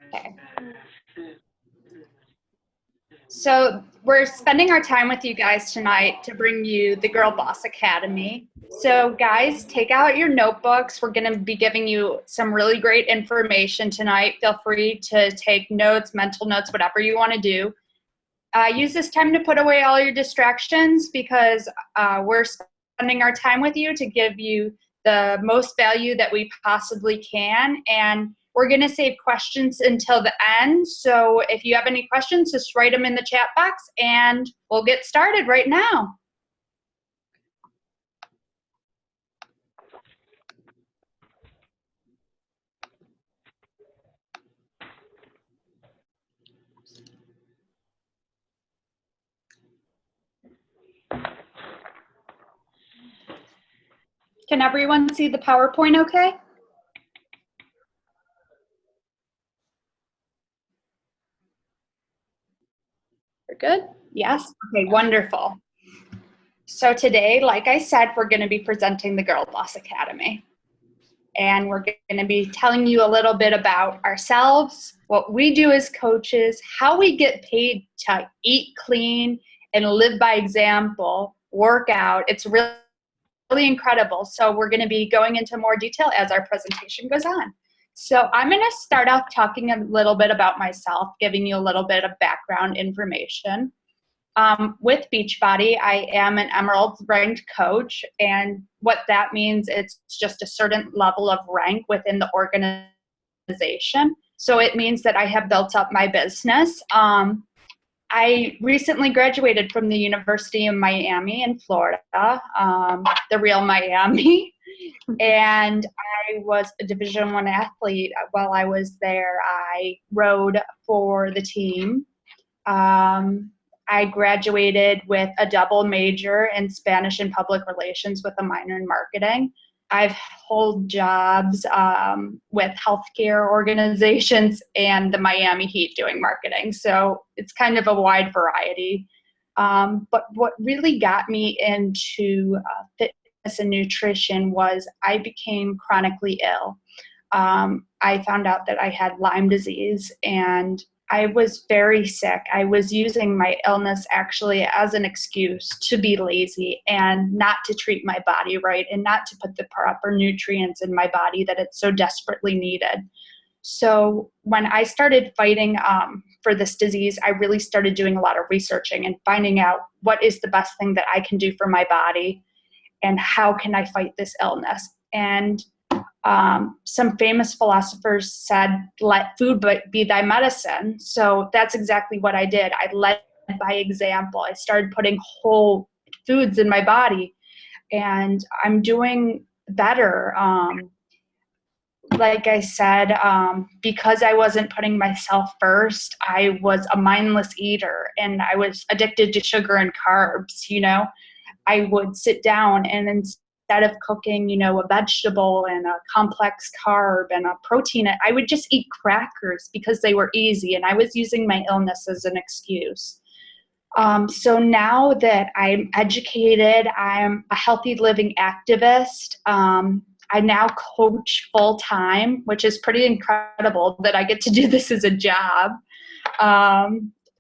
Okay. So we're spending our time with you guys tonight to bring you the Girl Boss Academy. So guys, take out your notebooks. We're going to be giving you some really great information tonight. Feel free to take notes, mental notes, whatever you want to do. Use this time to put away all your distractions because we're spending our time with you to give you the most value that we possibly can. And we're going to save questions until the end. So if you have any questions, just write them in the chat box and we'll get started right now. Can everyone see the PowerPoint okay? We're good? Yes? Okay, wonderful. So today, like I said, we're going to be presenting the Girl Boss Academy. And we're going to be telling you a little bit about ourselves, what we do as coaches, how we get paid to eat clean and live by example, work out. It's really incredible. So we're going to be going into more detail as our presentation goes on. So I'm going to start off talking a little bit about myself, giving you a little bit of background information. With Beachbody, I am an Emerald ranked coach, and what that means, it's just a certain level of rank within the organization. So it means that I have built up my business. I recently graduated from the University of Miami in Florida, the real Miami, and I was a Division I athlete. While I was there, I rode for the team. I graduated with a double major in Spanish and Public Relations with a minor in marketing. I've held jobs with healthcare organizations and the Miami Heat doing marketing. So it's kind of a wide variety. But what really got me into fitness and nutrition was I became chronically ill. I found out that I had Lyme disease and I was very sick. I was using my illness actually as an excuse to be lazy and not to treat my body right and not to put the proper nutrients in my body that it so desperately needed. So when I started fighting for this disease, I really started doing a lot of researching and finding out what is the best thing that I can do for my body and how can I fight this illness. And some famous philosophers said, let food be thy medicine. So that's exactly what I did. I led by example. I started putting whole foods in my body and I'm doing better. Like I said, because I wasn't putting myself first, I was a mindless eater and I was addicted to sugar and carbs. You know, I would sit down and instead of cooking, you know, a vegetable and a complex carb and a protein, I would just eat crackers because they were easy and I was using my illness as an excuse. So now that I'm educated, I'm a healthy living activist. I now coach full time, which is pretty incredible that I get to do this as a job.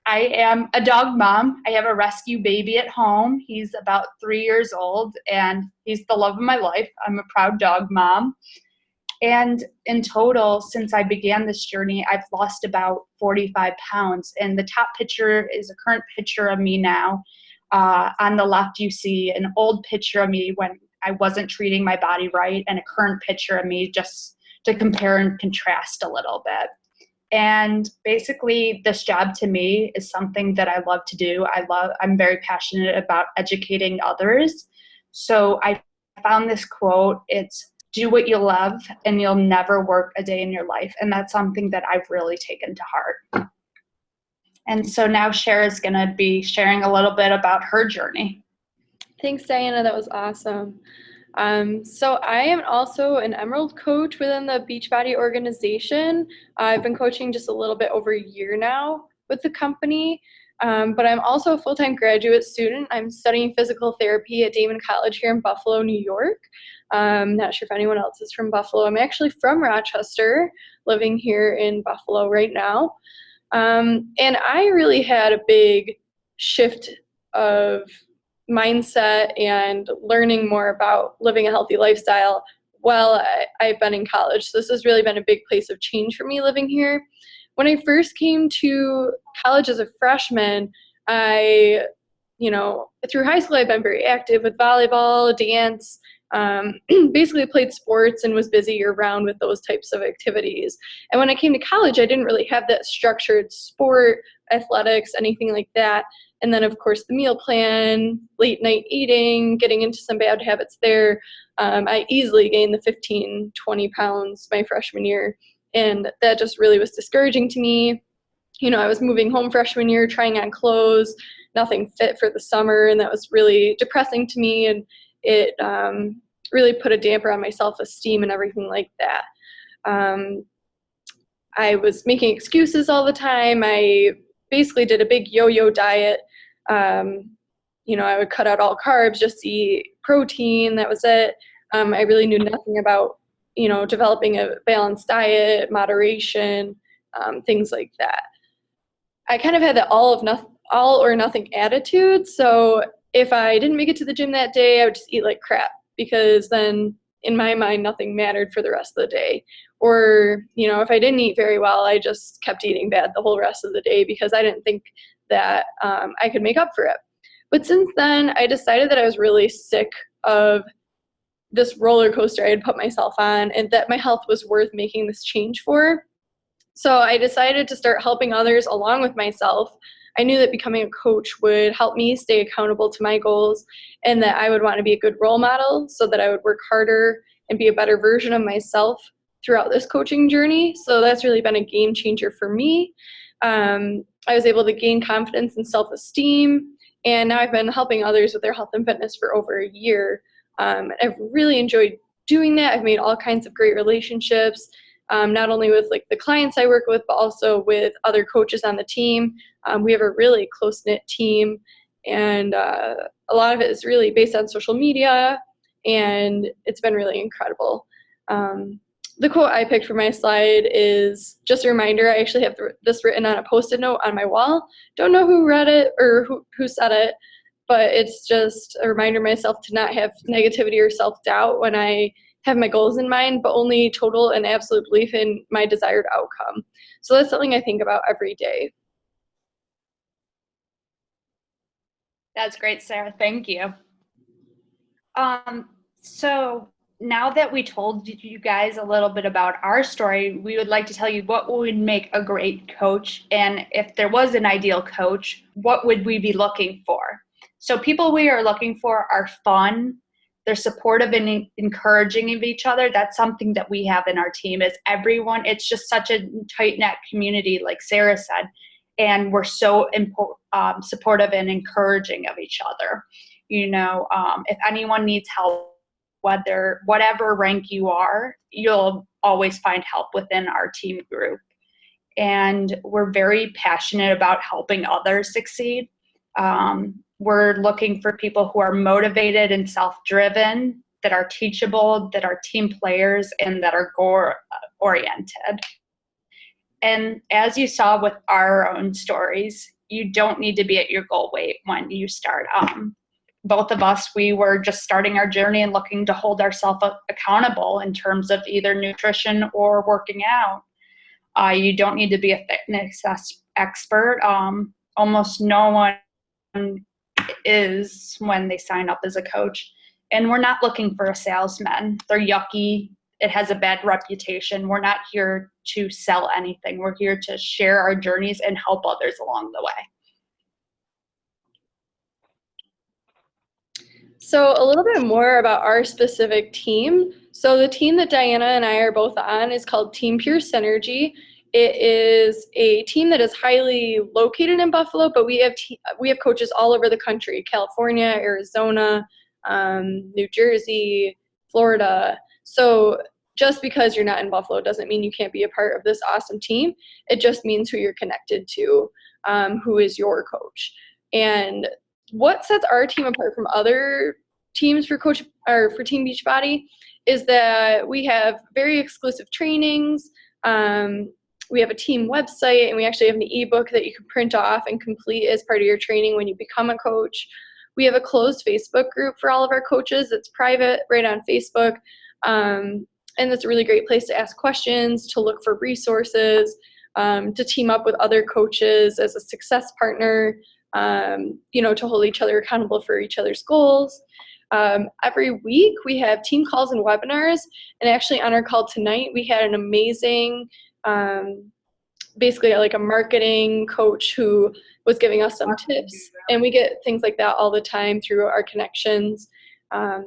I am a dog mom. I have a rescue baby at home. He's about 3 years old and he's the love of my life. I'm a proud dog mom. And in total, since I began this journey, I've lost about 45 pounds. And the top picture is a current picture of me now. On the left, you see an old picture of me when I wasn't treating my body right, and a current picture of me just to compare and contrast a little bit. And basically, this job to me is something that I love to do. I'm very passionate about educating others. So I found this quote, it's do what you love and you'll never work a day in your life. And that's something that I've really taken to heart. And so now Shara's gonna be sharing a little bit about her journey. Thanks, Diana, that was awesome. So I am also an Emerald coach within the Beachbody organization. I've been coaching just a little bit over a year now with the company. But I'm also a full-time graduate student. I'm studying physical therapy at Damon College here in Buffalo, New York. Not sure if anyone else is from Buffalo. I'm actually from Rochester, living here in Buffalo right now. And I really had a big shift of mindset and learning more about living a healthy lifestyle while I've been in college. So this has really been a big place of change for me living here. When I first came to college as a freshman, through high school, I've been very active with volleyball, dance, basically played sports and was busy year round with those types of activities. And when I came to college, I didn't really have that structured sport, athletics, anything like that. And then, of course, the meal plan, late night eating, getting into some bad habits there. I easily gained the 15, 20 pounds my freshman year. And that just really was discouraging to me. I was moving home freshman year, trying on clothes, nothing fit for the summer. And that was really depressing to me. And it really put a damper on my self-esteem and everything like that. I was making excuses all the time. I basically did a big yo-yo diet. I would cut out all carbs, just eat protein. That was it. I really knew nothing about, developing a balanced diet, moderation, things like that. I kind of had that all or nothing attitude. So if I didn't make it to the gym that day, I would just eat like crap, because then in my mind, nothing mattered for the rest of the day. Or, if I didn't eat very well, I just kept eating bad the whole rest of the day because I didn't think that I could make up for it. But since then, I decided that I was really sick of this roller coaster I had put myself on, and that my health was worth making this change for. So I decided to start helping others along with myself. I knew that becoming a coach would help me stay accountable to my goals, and that I would want to be a good role model so that I would work harder and be a better version of myself throughout this coaching journey. So that's really been a game changer for me. I was able to gain confidence and self-esteem, and now I've been helping others with their health and fitness for over a year. I've really enjoyed doing that. I've made all kinds of great relationships, not only with like the clients I work with, but also with other coaches on the team. We have a really close-knit team, and a lot of it is really based on social media, and it's been really incredible. The quote I picked for my slide is just a reminder. I actually have this written on a Post-it note on my wall. Don't know who read it or who said it, but it's just a reminder myself to not have negativity or self-doubt when I have my goals in mind, but only total and absolute belief in my desired outcome. So that's something I think about every day. That's great, Sarah. Thank you. So now that we told you guys a little bit about our story, we would like to tell you what would make a great coach. And if there was an ideal coach, what would we be looking for? So people we are looking for are fun. They're supportive and encouraging of each other. That's something that we have in our team is everyone. It's just such a tight-knit community, like Sarah said. And we're so supportive and encouraging of each other. If anyone needs help, whatever rank you are, you'll always find help within our team group. And we're very passionate about helping others succeed. We're looking for people who are motivated and self-driven, that are teachable, that are team players, and that are goal-oriented. And as you saw with our own stories, you don't need to be at your goal weight when you start. Both of us, we were just starting our journey and looking to hold ourselves accountable in terms of either nutrition or working out. You don't need to be a fitness expert. Almost no one is when they sign up as a coach. And we're not looking for a salesman. They're yucky. It has a bad reputation. We're not here to sell anything. We're here to share our journeys and help others along the way. So a little bit more about our specific team. So the team that Diana and I are both on is called Team Pure Synergy. It is a team that is highly located in Buffalo, but we have coaches all over the country: California, Arizona, New Jersey, Florida. So just because you're not in Buffalo doesn't mean you can't be a part of this awesome team. It just means who you're connected to, who is your coach. And what sets our team apart from other teams for Team Beachbody is that we have very exclusive trainings. We have a team website, and we actually have an ebook that you can print off and complete as part of your training when you become a coach. We have a closed Facebook group for all of our coaches. It's private, right on Facebook. And it's a really great place to ask questions, to look for resources, to team up with other coaches as a success partner, to hold each other accountable for each other's goals. Every week we have team calls and webinars, and actually on our call tonight we had an amazing, basically like a marketing coach who was giving us some tips, and we get things like that all the time through our connections.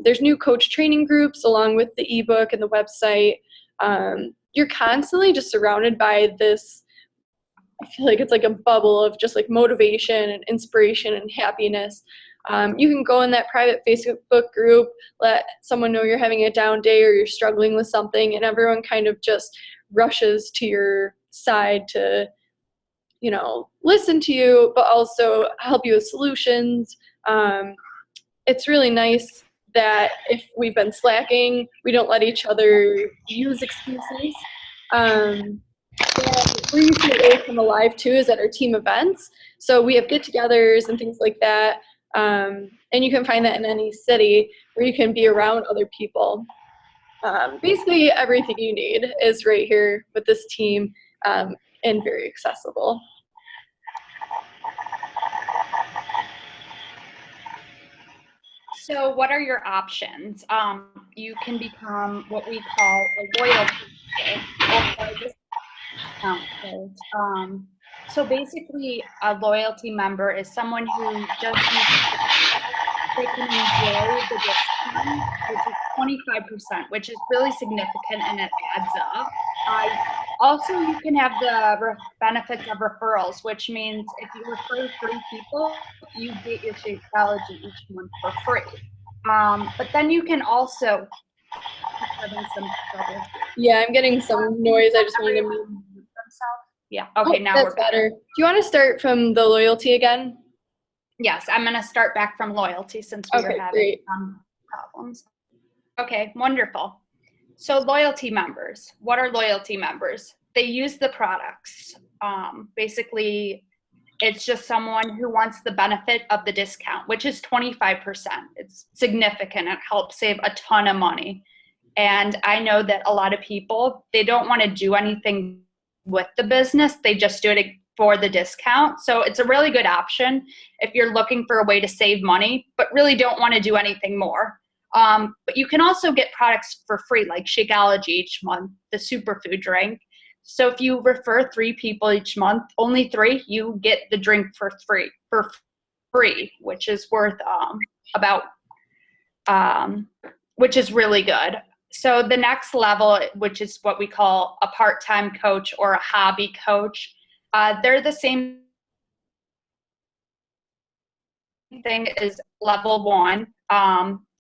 There's new coach training groups along with the ebook and the website. You're constantly just surrounded by this, I feel like it's like a bubble of just like motivation and inspiration and happiness. You can go in that private Facebook group, let someone know you're having a down day or you're struggling with something, and everyone kind of just rushes to your side to, listen to you, but also help you with solutions. It's really nice that if we've been slacking, we don't let each other use excuses. And where you see it come alive too is at our team events. So we have get-togethers and things like that. And you can find that in any city where you can be around other people. Basically everything you need is right here with this team, and very accessible. So what are your options? You can become what we call a loyalty or a discount code. So basically, a loyalty member is someone who just they can enjoy the discount, which is 25%, which is really significant, and it adds up. Also, you can have the benefits of referrals, which means if you refer 3 people, you get your Shakeology each month for free. But then you can also having some trouble. Yeah, I'm getting some noise. I just wanted to mute themselves. Yeah. Okay. Now that's we're better. Do you want to start from the loyalty again? Yes, I'm going to start back from loyalty since we were having problems. Okay, wonderful. So loyalty members, what are loyalty members? They use the products. Basically, it's just someone who wants the benefit of the discount, which is 25%. It's significant. It helps save a ton of money. And I know that a lot of people, they don't want to do anything with the business. They just do it for the discount. So it's a really good option if you're looking for a way to save money, but really don't want to do anything more. But you can also get products for free, like Shakeology each month, the superfood drink. So if you refer 3 people each month, only 3, you get the drink for free, which is worth which is really good. So the next level, which is what we call a part-time coach or a hobby coach, they're the same thing as level 1.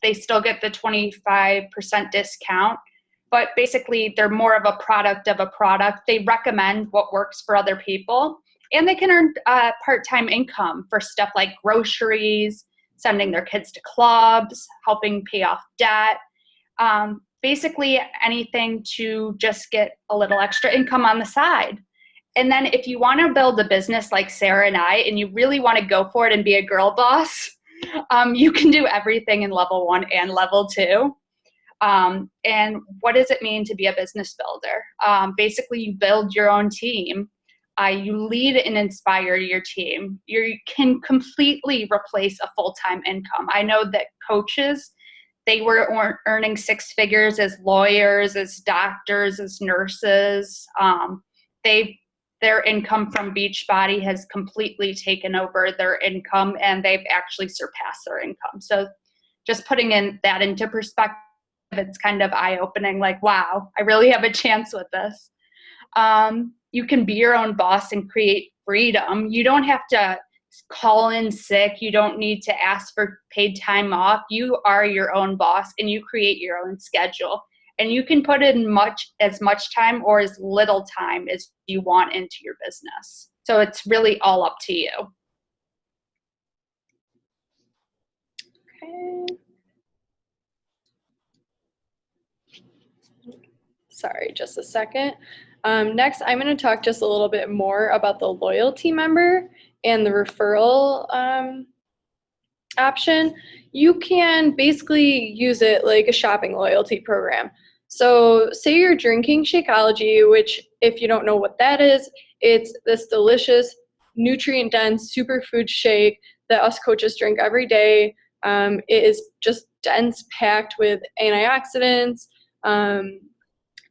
They still get the 25% discount, but basically they're more of a product of a product. They recommend what works for other people, and they can earn part-time income for stuff like groceries, sending their kids to clubs, helping pay off debt. Basically anything to just get a little extra income on the side. And then if you want to build a business like Sarah and I, and you really want to go for it and be a girl boss, you can do everything in level 1 and level 2. And what does it mean to be a business builder? Basically, you build your own team. You lead and inspire your team. You can completely replace a full-time income. I know that coaches, they were earning 6 figures as lawyers, as doctors, as nurses. Their income from Beachbody has completely taken over their income, and they've actually surpassed their income. So just putting that into perspective, it's kind of eye-opening, like, wow, I really have a chance with this. You can be your own boss and create freedom. You don't have to call in sick. You don't need to ask for paid time off. You are your own boss, and you create your own schedule. And you can put in as much time or as little time as you want into your business. So it's really all up to you. Okay. Sorry, just a second. Next, I'm going to talk just a little bit more about the loyalty member and the referral option. You can basically use it like a shopping loyalty program. So say you're drinking Shakeology, which if you don't know what that is, it's this delicious, nutrient-dense superfood shake that us coaches drink every day. It is just dense, packed with antioxidants,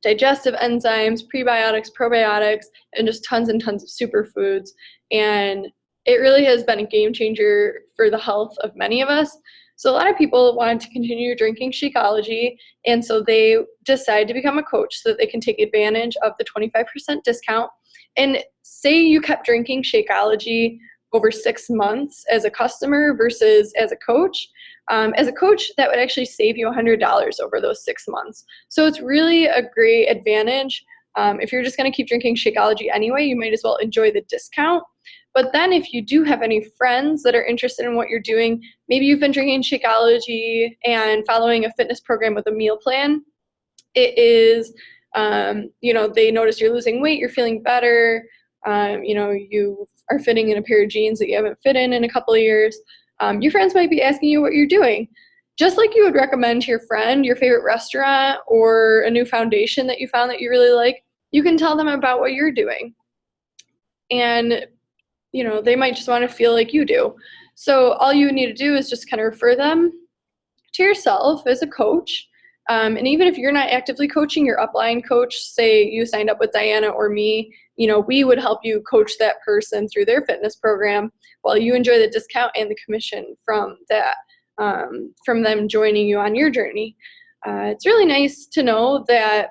digestive enzymes, prebiotics, probiotics, and just tons and tons of superfoods. And it really has been a game changer for the health of many of us. So a lot of people wanted to continue drinking Shakeology, and so they decide to become a coach so that they can take advantage of the 25% discount. And say you kept drinking Shakeology over 6 months as a customer versus as a coach. As a coach, that would actually save you $100 over those 6 months. So it's really a great advantage. If you're just going to keep drinking Shakeology anyway, you might as well enjoy the discount. But then if you do have any friends that are interested in what you're doing, maybe you've been drinking Shakeology and following a fitness program with a meal plan, it is, they notice you're losing weight, you're feeling better, you are fitting in a pair of jeans that you haven't fit in a couple of years. Your friends might be asking you what you're doing. Just like you would recommend to your friend your favorite restaurant or a new foundation that you found that you really like, you can tell them about what you're doing. And they might just want to feel like you do. So all you need to do is just kind of refer them to yourself as a coach. And even if you're not actively coaching, your upline coach, say you signed up with Diana or me, we would help you coach that person through their fitness program while you enjoy the discount and the commission from that, from them joining you on your journey. It's really nice to know that,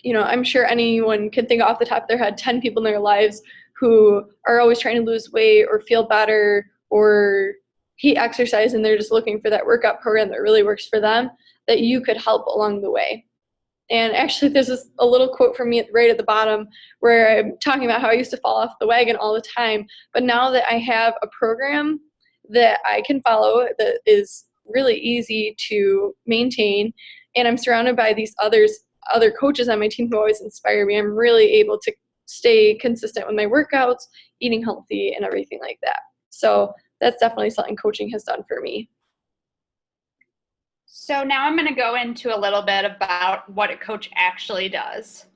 I'm sure anyone can think off the top of their head 10 people in their lives who are always trying to lose weight or feel better or hate exercise, and they're just looking for that workout program that really works for them, that you could help along the way. And actually, there's a little quote from me right at the bottom where I'm talking about how I used to fall off the wagon all the time. But now that I have a program that I can follow that is really easy to maintain, and I'm surrounded by these other coaches on my team who always inspire me, I'm really able to stay consistent with my workouts, eating healthy, and everything like that. So that's definitely something coaching has done for me. So now I'm going to go into a little bit about what a coach actually does.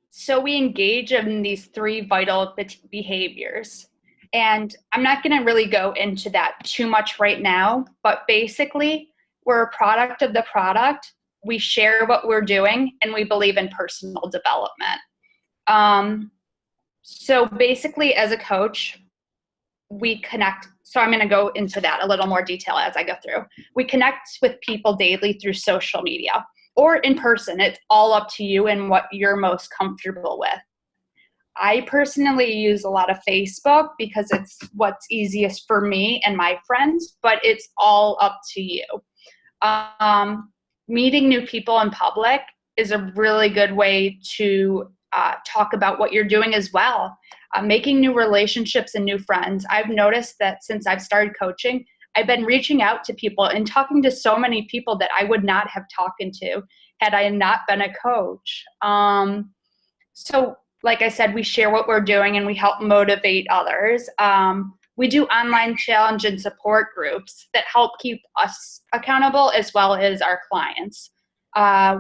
So we engage in these 3 vital behaviors. And I'm not going to really go into that too much right now, but basically we're a product of the product. We share what we're doing, and we believe in personal development. So basically as a coach, we connect. So I'm going to go into that a little more detail as I go through. We connect with people daily through social media or in person. It's all up to you and what you're most comfortable with. I personally use a lot of Facebook because it's what's easiest for me and my friends, but it's all up to you. Meeting new people in public is a really good way to talk about what you're doing as well. Making new relationships and new friends. I've noticed that since I've started coaching, I've been reaching out to people and talking to so many people that I would not have talked to had I not been a coach. So like I said, we share what we're doing and we help motivate others. We do online challenge and support groups that help keep us accountable as well as our clients.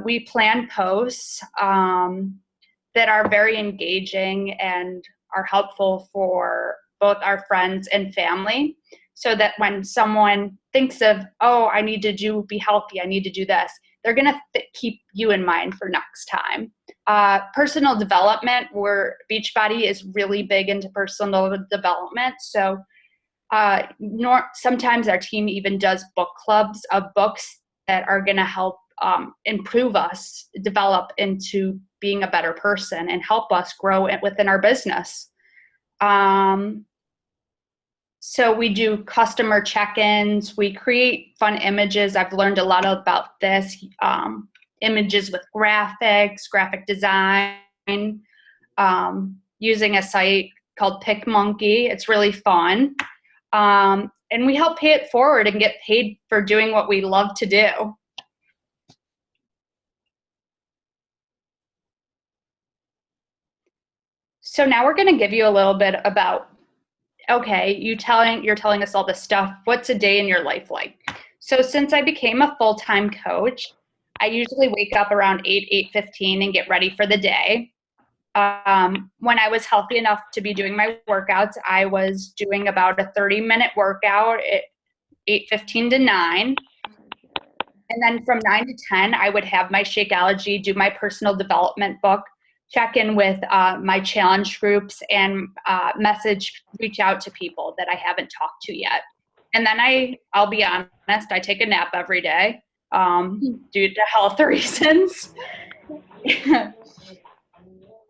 We plan posts that are very engaging and are helpful for both our friends and family, so that when someone thinks of, oh, I need to be healthy, I need to do this, they're going to keep you in mind for next time. Personal development, where Beachbody is really big into personal development. So sometimes our team even does book clubs of books that are going to help improve us, develop into being a better person and help us grow within our business. So we do customer check-ins. We create fun images. I've learned a lot about this. Images with graphics, graphic design, using a site called PicMonkey. It's really fun. And we help pay it forward and get paid for doing what we love to do. So now we're going to give you a little bit about, okay, you're telling us all this stuff. What's a day in your life like? So since I became a full-time coach, I usually wake up around 8:15 and get ready for the day. When I was healthy enough to be doing my workouts, I was doing about a 30-minute workout at 8:15 to 9. And then from 9 to 10, I would have my Shakeology, do my personal development book, check in with my challenge groups, and reach out to people that I haven't talked to yet. And then I'll be honest, I take a nap every day due to health reasons.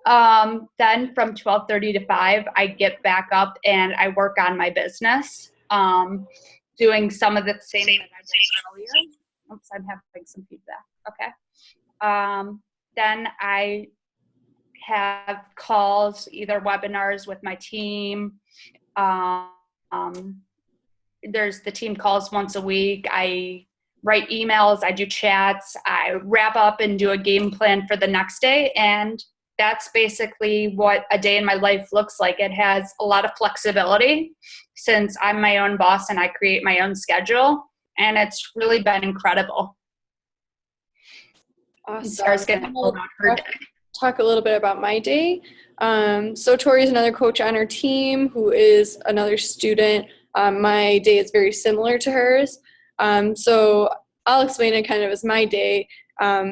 Then from 12:30 to 5, I get back up and I work on my business, doing some of the same that I did earlier. Oops, I'm having some feedback. Okay. Then I have calls, either webinars with my team. There's the team calls once a week. I write emails, I do chats, I wrap up and do a game plan for the next day. And that's basically what a day in my life looks like. It has a lot of flexibility since I'm my own boss and I create my own schedule. And it's really been incredible. Awesome. Sarah's going to hold on her day. Talk a little bit about my day. So Tori is another coach on our team who is another student. My day is very similar to hers. So I'll explain it kind of as my day.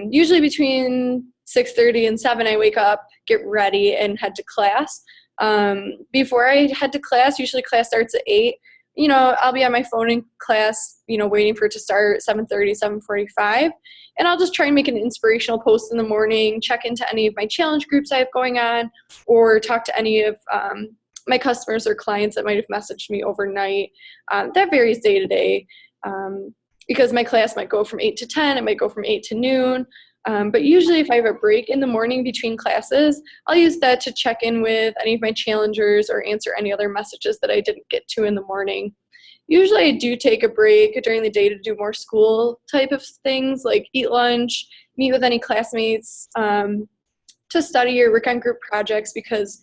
Usually between 6:30 and 7, I wake up, get ready, and head to class. Before I head to class, usually class starts at 8. I'll be on my phone in class, waiting for it to start 7:30, 7:45. And I'll just try and make an inspirational post in the morning, check into any of my challenge groups I have going on, or talk to any of my customers or clients that might have messaged me overnight. That varies day to day because my class might go from 8 to 10, it might go from 8 to noon. But usually if I have a break in the morning between classes, I'll use that to check in with any of my challengers or answer any other messages that I didn't get to in the morning. Usually I do take a break during the day to do more school type of things like eat lunch, meet with any classmates, to study or work on group projects because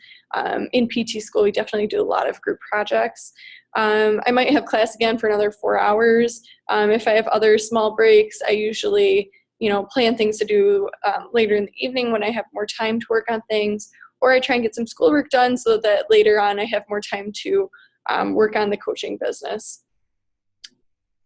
in PT school we definitely do a lot of group projects. I might have class again for another 4 hours. If I have other small breaks, I usually plan things to do later in the evening when I have more time to work on things, or I try and get some schoolwork done so that later on I have more time to work on the coaching business.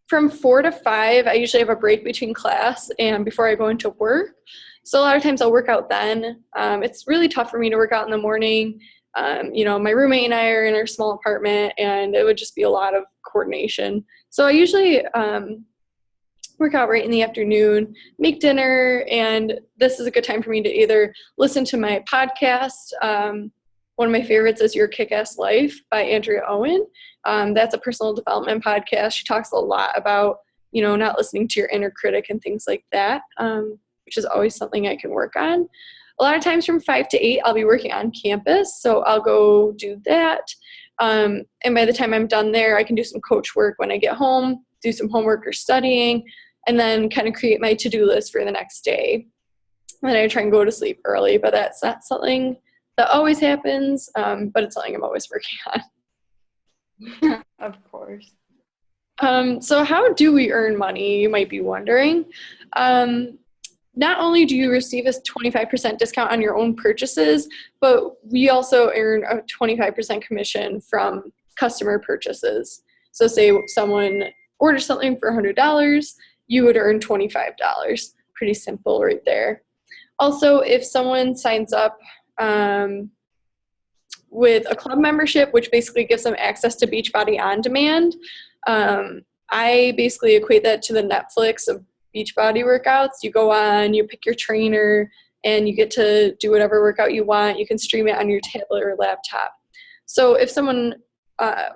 From 4 to 5, I usually have a break between class and before I go into work. So a lot of times I'll work out then. It's really tough for me to work out in the morning. My roommate and I are in our small apartment and it would just be a lot of coordination. So I usually work out right in the afternoon, make dinner, and this is a good time for me to either listen to my podcast. One of my favorites is Your Kick-Ass Life by Andrea Owen. That's a personal development podcast. She talks a lot about, not listening to your inner critic and things like that, which is always something I can work on. A lot of times from 5 to 8, I'll be working on campus, so I'll go do that. And by the time I'm done there, I can do some coach work when I get home, do some homework or studying, and then kind of create my to-do list for the next day. And then I try and go to sleep early, but that's not something that always happens, but it's something I'm always working on. Of course. So how do we earn money, you might be wondering. Not only do you receive a 25% discount on your own purchases, but we also earn a 25% commission from customer purchases. So say someone orders something for $100, you would earn $25. Pretty simple right there. Also, if someone signs up with a club membership, which basically gives them access to Beachbody On Demand, I basically equate that to the Netflix of Beachbody workouts. You go on, you pick your trainer, and you get to do whatever workout you want. You can stream it on your tablet or laptop. So if someone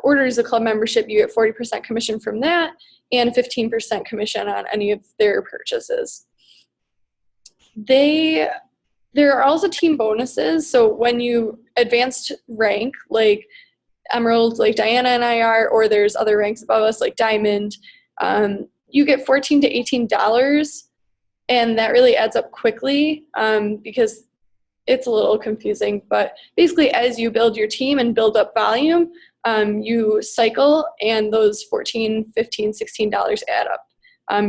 orders a club membership, you get 40% commission from that and 15% commission on any of their purchases. There are also team bonuses. So when you advanced rank, like Emerald, like Diana and I are, or there's other ranks above us, like Diamond, you get $14 to $18, and that really adds up quickly because it's a little confusing. But basically, as you build your team and build up volume, you cycle, and those $14, $15, $16 add up.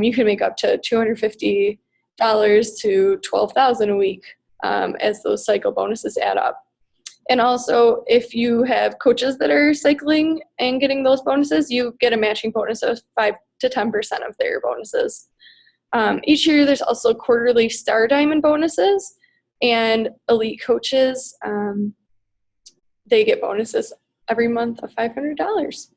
You can make up to $250 to $12,000 a week as those cycle bonuses add up. And also, if you have coaches that are cycling and getting those bonuses, you get a matching bonus of 5 to 10% of their bonuses. Each year, there's also quarterly Star Diamond bonuses, and elite coaches, they get bonuses every month of $500.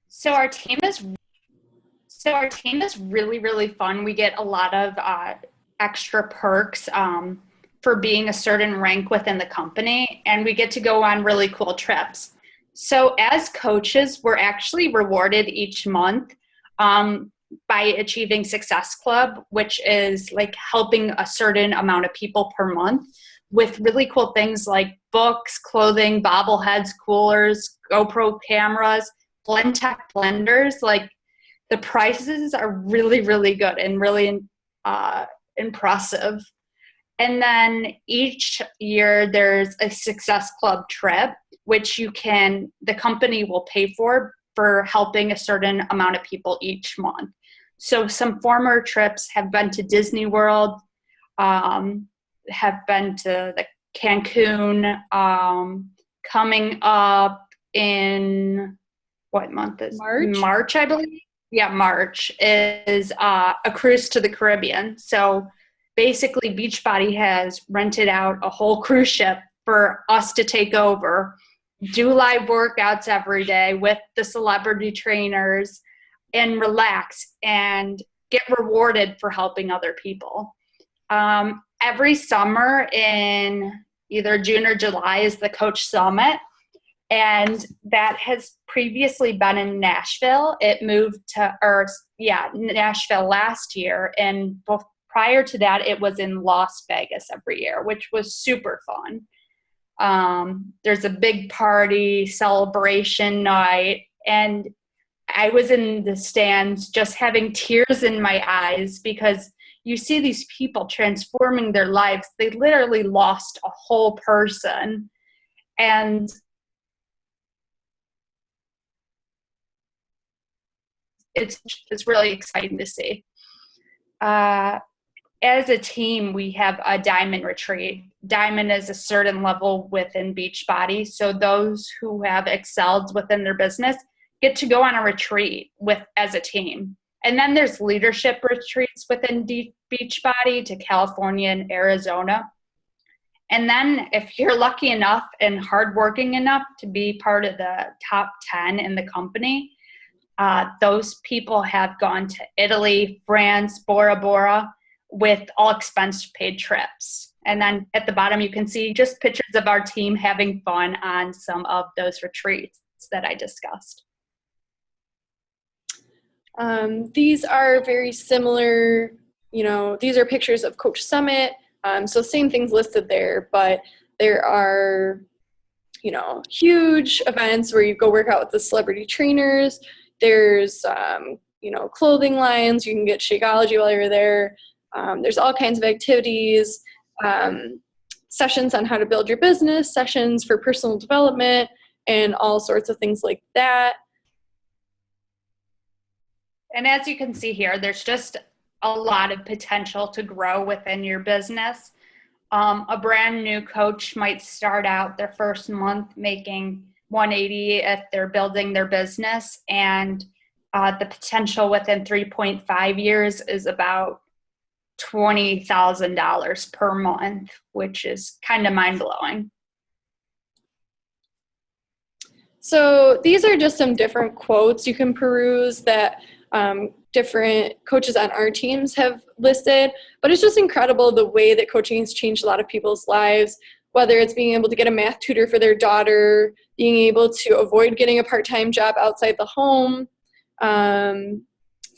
So our team is really, really fun. We get a lot of extra perks for being a certain rank within the company, and we get to go on really cool trips. So as coaches, we're actually rewarded each month by achieving Success Club, which is like helping a certain amount of people per month with really cool things like books, clothing, bobbleheads, coolers, GoPro cameras, Blendtec blenders. Like, the prices are really, really good and really impressive. And then each year there's a Success Club trip, which the company will pay for helping a certain amount of people each month. So some former trips have been to Disney World, have been to the Cancun, coming up in, what month is March, I believe. Yeah, March is a cruise to the Caribbean. So basically, Beachbody has rented out a whole cruise ship for us to take over, do live workouts every day with the celebrity trainers, and relax and get rewarded for helping other people. Every summer in either June or July is the Coach Summit. And that has previously been in Nashville. It moved to, Nashville last year. And prior to that, it was in Las Vegas every year, which was super fun. There's a big party, celebration night. And I was in the stands just having tears in my eyes because you see these people transforming their lives. They literally lost a whole person. And it's really exciting to see. As a team, we have a Diamond retreat. Diamond is a certain level within Beachbody. So those who have excelled within their business get to go on a retreat as a team. And then there's leadership retreats within Beachbody to California and Arizona. And then if you're lucky enough and hardworking enough to be part of the top 10 in the company, those people have gone to Italy, France, Bora Bora with all expense paid trips. And then at the bottom, you can see just pictures of our team having fun on some of those retreats that I discussed. These are very similar, these are pictures of Coach Summit. So same things listed there, but there are, huge events where you go work out with the celebrity trainers. There's, clothing lines. You can get Shakeology while you're there. There's all kinds of activities, sessions on how to build your business, sessions for personal development, and all sorts of things like that. And as you can see here, there's just a lot of potential to grow within your business. A brand new coach might start out their first month making $180 if they're building their business, and the potential within 3.5 years is about $20,000 per month, which is kind of mind-blowing. So these are just some different quotes you can peruse that different coaches on our teams have listed. But it's just incredible the way that coaching has changed a lot of people's lives, whether it's being able to get a math tutor for their daughter, being able to avoid getting a part-time job outside the home.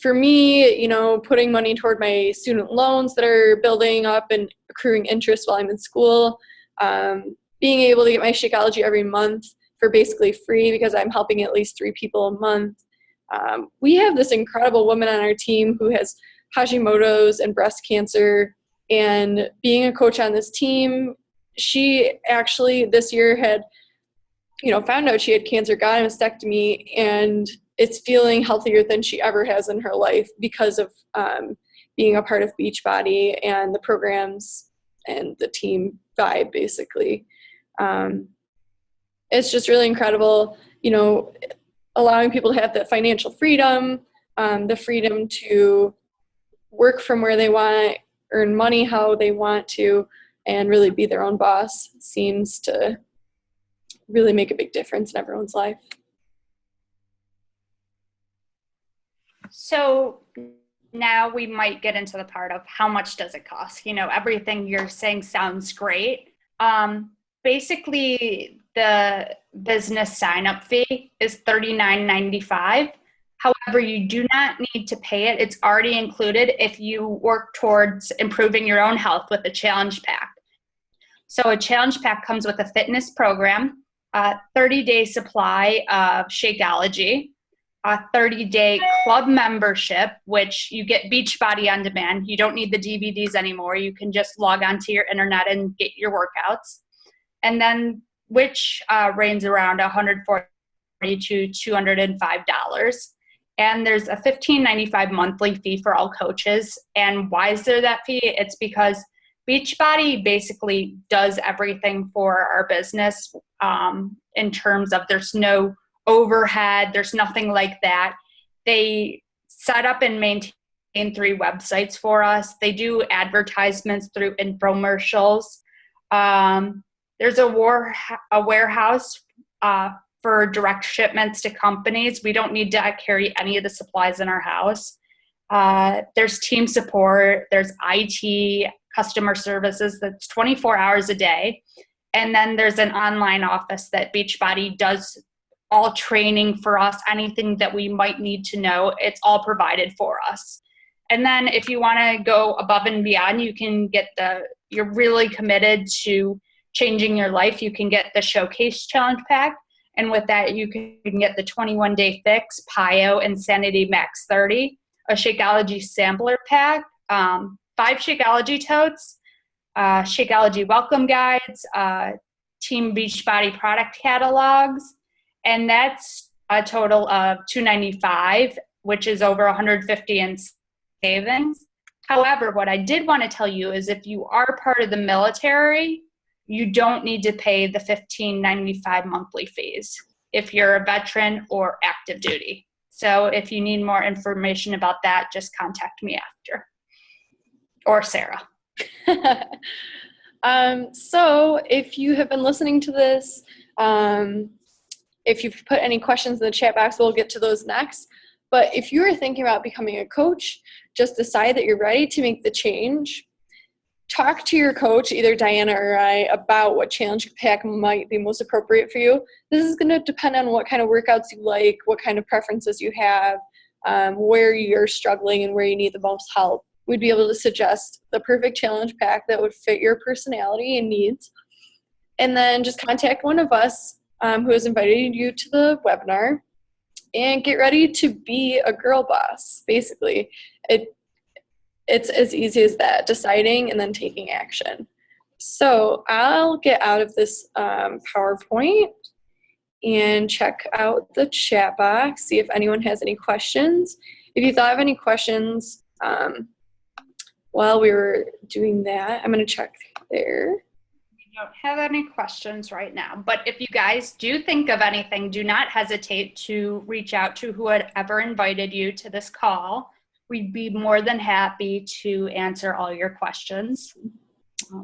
For me, putting money toward my student loans that are building up and accruing interest while I'm in school, being able to get my Shakeology every month for basically free because I'm helping at least 3 people a month. We have this incredible woman on our team who has Hashimoto's and breast cancer, and being a coach on this team, she actually this year had, found out she had cancer, got a mastectomy, and it's feeling healthier than she ever has in her life because of being a part of Beachbody and the programs and the team vibe, basically. It's just really incredible, allowing people to have that financial freedom, the freedom to work from where they want, earn money how they want to, and really be their own boss seems to really make a big difference in everyone's life. So now we might get into the part of how much does it cost? Everything you're saying sounds great. Basically, the business sign-up fee is $39.95. However, you do not need to pay it. It's already included if you work towards improving your own health with a challenge pack. So a challenge pack comes with a fitness program, a 30-day supply of Shakeology, a 30-day club membership, which you get Beachbody on demand. You don't need the DVDs anymore. You can just log onto your internet and get your workouts. And then which ranges around $140 to $205. And there's a $15.95 monthly fee for all coaches. And why is there that fee? It's because Beachbody basically does everything for our business in terms of there's no overhead, there's nothing like that. They set up and maintain 3 websites for us. They do advertisements through infomercials. There's a warehouse for direct shipments to companies. We don't need to carry any of the supplies in our house. There's team support. There's IT, customer services that's 24 hours a day. And then there's an online office that Beachbody does all training for us, anything that we might need to know, it's all provided for us. And then if you want to go above and beyond, you can get you're really committed to changing your life, you can get the Showcase Challenge Pack. And with that, you can get the 21-day fix, PiYo, Insanity Max 30, a Shakeology sampler pack, 5 Shakeology totes, Shakeology welcome guides, Team Beachbody product catalogs, and that's a total of $295, which is over $150 in savings. However, what I did want to tell you is if you are part of the military, you don't need to pay the $15.95 monthly fees if you're a veteran or active duty. So if you need more information about that, just contact me after, or Sarah. So if you have been listening to this, if you've put any questions in the chat box, we'll get to those next. But if you are thinking about becoming a coach, just decide that you're ready to make the change. Talk to your coach, either Diana or I, about what challenge pack might be most appropriate for you. This is going to depend on what kind of workouts you like, what kind of preferences you have, where you're struggling and where you need the most help. We'd be able to suggest the perfect challenge pack that would fit your personality and needs. And then just contact one of us who has invited you to the webinar and get ready to be a girl boss, basically. It's as easy as that, deciding and then taking action. So I'll get out of this PowerPoint and check out the chat box, see if anyone has any questions. If you thought of any questions while we were doing that, I'm going to check there. We don't have any questions right now, but if you guys do think of anything, do not hesitate to reach out to whoever invited you to this call. We'd be more than happy to answer all your questions.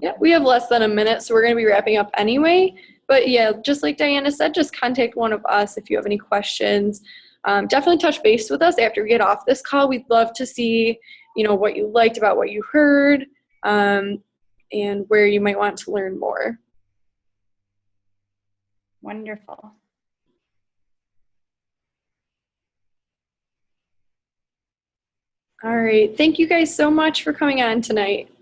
Yeah, we have less than a minute, so we're going to be wrapping up anyway. But yeah, just like Diana said, just contact one of us if you have any questions. definitely touch base with us after we get off this call. We'd love to see, what you liked about what you heard, and where you might want to learn more. Wonderful. All right. Thank you guys so much for coming on tonight.